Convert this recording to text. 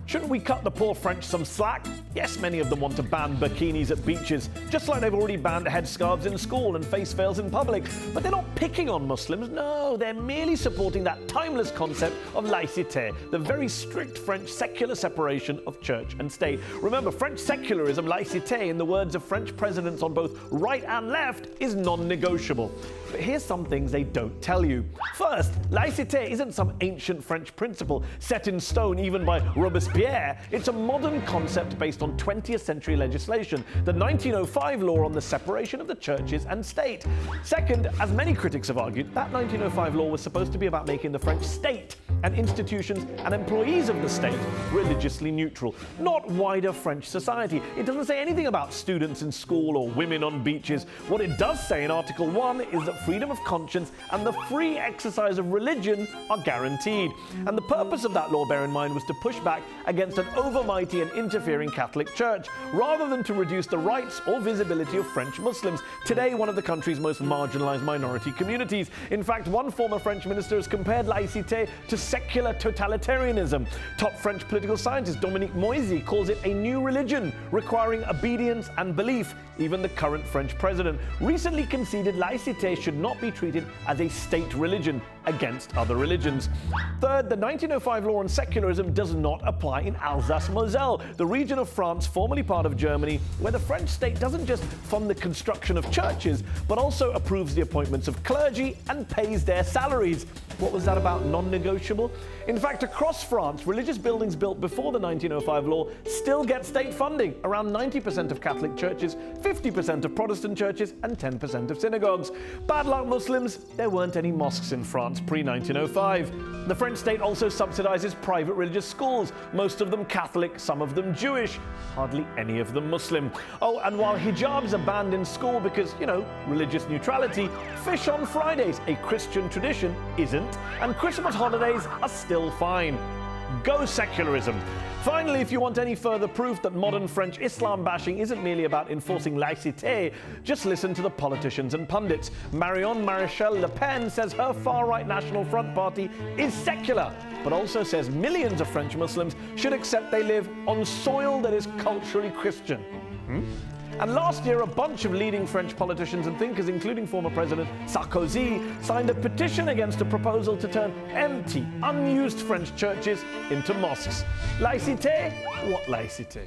Shouldn't we cut the poor French some slack? Yes, many of them want to ban burkinis at beaches, just like they've already banned headscarves in school and face veils in public. But they're not picking on Muslims. No, they're merely supporting that timeless concept of laicite, the very strict French secular separation of church and state. Remember, French secularism, laicite, in the words of French presidents on both right and left, is non-negotiable. But here's some things they don't tell you. First, laicite isn't some ancient French principle set in stone even by Robespierre. It's a modern concept based on 20th century legislation, the 1905 law on the separation of the churches and state. Second, as many critics have argued, that 1905 law was supposed to be about making the French state and institutions and employees of the state religiously neutral, not wider French society. It doesn't say anything about students in school or women on beaches. What it does say in Article 1 is that freedom of conscience and the free exercise of religion are guaranteed. And the purpose of that law, bear in mind, was to push back against an overmighty and interfering Catholic Church, rather than to reduce the rights or visibility of French Muslims, today one of the country's most marginalized minority communities. In fact, one former French minister has compared laicite to secular totalitarianism. Top French political scientist Dominique Moisy calls it a new religion, requiring obedience and belief. Even the current French president recently conceded laicite should not be treated as a state religion against other religions. Third, the 1905 law on secularism does not apply in Alsace-Moselle, the region of France formerly part of Germany, where the French state doesn't just fund the construction of churches, but also approves the appointments of clergy and pays their salaries. What was that about non-negotiable? In fact, across France, religious buildings built before the 1905 law still get state funding. Around 90% of Catholic churches, 50% of Protestant churches, and 10% of synagogues. Bad luck, Muslims, there weren't any mosques in France pre-1905. The French state also subsidizes private religious schools, most of them Catholic, some of them Jewish, hardly any of them Muslim. Oh, and while hijabs are banned in school because, religious neutrality, fish on Fridays, a Christian tradition, isn't, and Christmas holidays are still fine. Go secularism! Finally, if you want any further proof that modern French Islam bashing isn't merely about enforcing laicite, just listen to the politicians and pundits. Marion Maréchal Le Pen says her far-right National Front party is secular, but also says millions of French Muslims should accept they live on soil that is culturally Christian. And last year, a bunch of leading French politicians and thinkers, including former President Sarkozy, signed a petition against a proposal to turn empty, unused French churches into mosques. Laicite? What laicite?